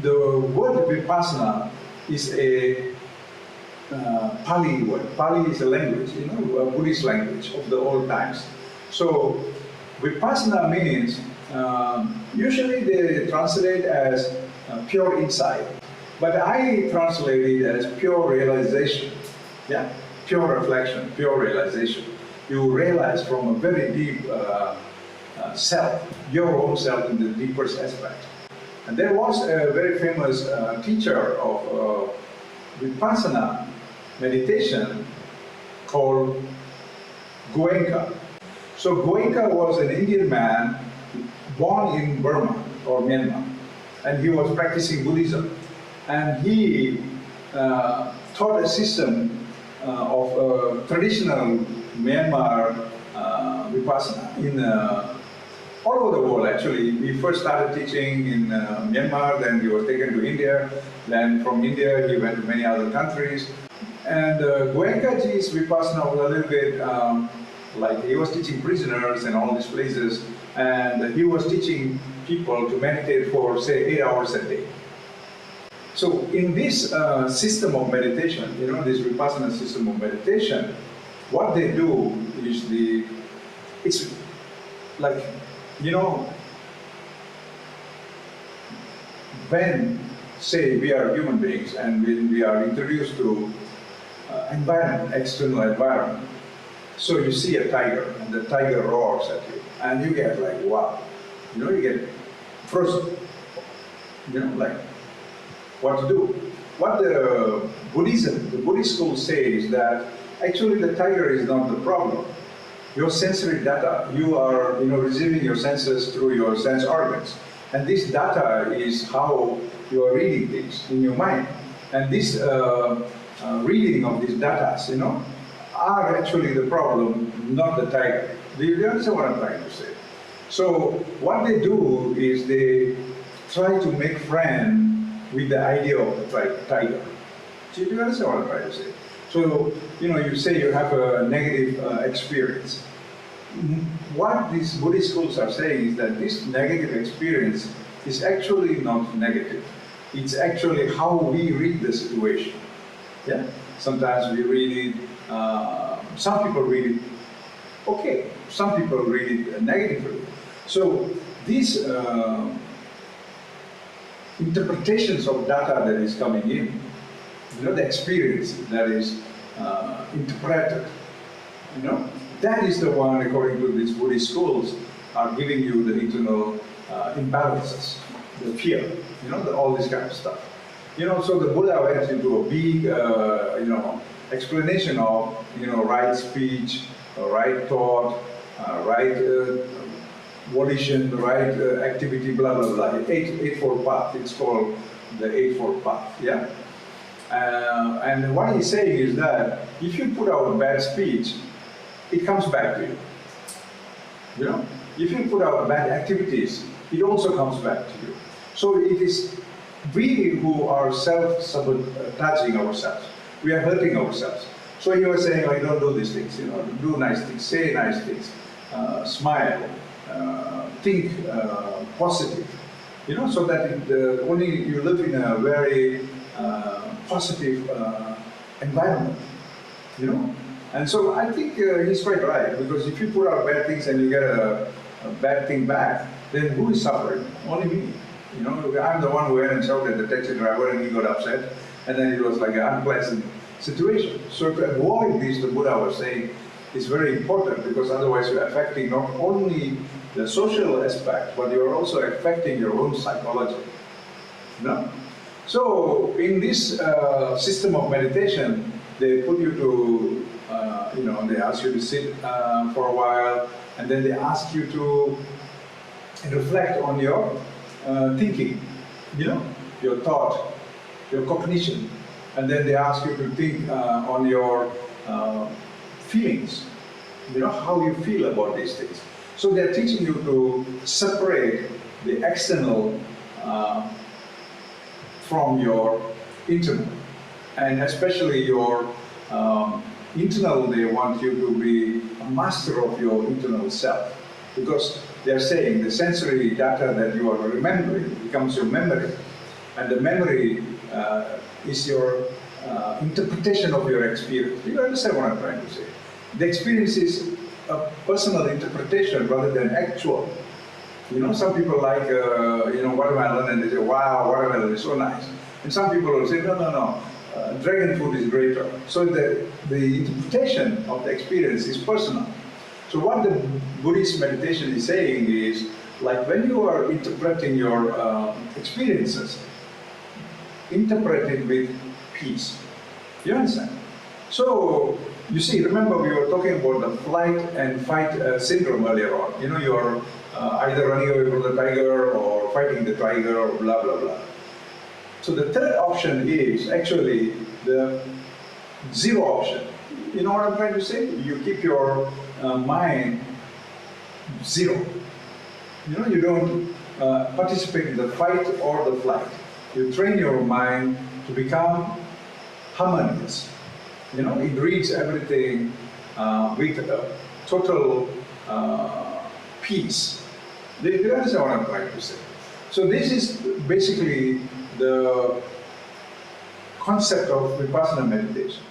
the word Vipassana is a Pali word. Pali is a language, you know, a Buddhist language of the old times. So Vipassana means, usually they translate as pure insight, but I translate it as pure realization. Yeah, pure reflection, pure realization. You realize from a very deep self, your own self in the deepest aspect. And there was a very famous teacher of Vipassana Meditation called Guenka. So Guenka was an Indian man born in Burma or Myanmar, and he was practicing Buddhism. And he taught a system of traditional Myanmar Vipassana in all over the world. Actually, we first started teaching in Myanmar, then he was taken to India, then from India he went to many other countries. And Guenka Ji's Vipassana was a little bit like he was teaching prisoners in all these places, and he was teaching people to meditate for, say, 8 hours a day. So in this system of meditation, you know, this Vipassana system of meditation, what they do is it's like, you know, when, say, we are human beings and when we are introduced to environment, external environment, so you see a tiger and the tiger roars at you and you get like, wow, you know, you get first, you know, like, what to do. What the Buddhist school says that actually the tiger is not the problem. Your sensory data, you are, you know, receiving your senses through your sense organs. And this data is how you are reading things in your mind. And this reading of these data, you know, are actually the problem, not the tiger. Do you understand what I'm trying to say? So what they do is they try to make friends with the idea of the tiger. Do you understand what I'm trying to say? So, you know, you say you have a negative experience. What these Buddhist schools are saying is that this negative experience is actually not negative. It's actually how we read the situation. Yeah? Sometimes we read it, some people read it okay, some people read it negatively. So these interpretations of data that is coming in, you know, the experience that is interpreted, you know, that is the one, according to these Buddhist schools, are giving you the internal imbalances, the fear, you know, all this kind of stuff. You know, so the Buddha went into a big, you know, explanation of, you know, right speech, right thought, right volition, right activity, blah, blah, blah. Eightfold path, it's called the eightfold path, yeah? And what he's saying is that if you put out bad speech, it comes back to you. You know, if you put out bad activities, it also comes back to you. So it is we who are self-sabotaging ourselves. We are hurting ourselves. So he was saying, like, don't do these things, you know, do nice things, say nice things, smile, think positive, you know, so that only you live in a very positive environment, you know. And so I think he's quite right, because if you put out bad things and you get a bad thing back, then who is suffering? Only me. You know, I'm the one who went and shouted at the taxi driver and he got upset, and then it was like an unpleasant situation. So to avoid this, the Buddha was saying, is very important, because otherwise you're affecting not only the social aspect, but you're also affecting your own psychology. You know? So in this system of meditation, they put you to, you know, they ask you to sit for a while, and then they ask you to reflect on your thinking, you know, your thought, your cognition, and then they ask you to think on your feelings, you know, how you feel about these things. So they're teaching you to separate the external from your internal, and especially your internal. They want you to be a master of your internal self, because they're saying the sensory data that you are remembering becomes your memory, and the memory is your interpretation of your experience. Do you understand what I'm trying to say? The experience is a personal interpretation rather than actual. You know, some people like, watermelon, and they say, wow, watermelon is so nice. And some people will say, no, dragon fruit is greater. So the interpretation of the experience is personal. So what the Buddhist meditation is saying is, like when you are interpreting your experiences, interpret it with peace. You understand? So, you see, remember we were talking about the flight and fight syndrome earlier on. You know, you're either running away from the tiger or fighting the tiger or blah, blah, blah. So the third option is actually the zero option. You know what I'm trying to say? You keep your mind zero. You know, you don't participate in the fight or the flight. You train your mind to become harmonious. You know, it reads everything with total peace. Do you understand what I'm trying to say? So this is basically the concept of Vipassana meditation.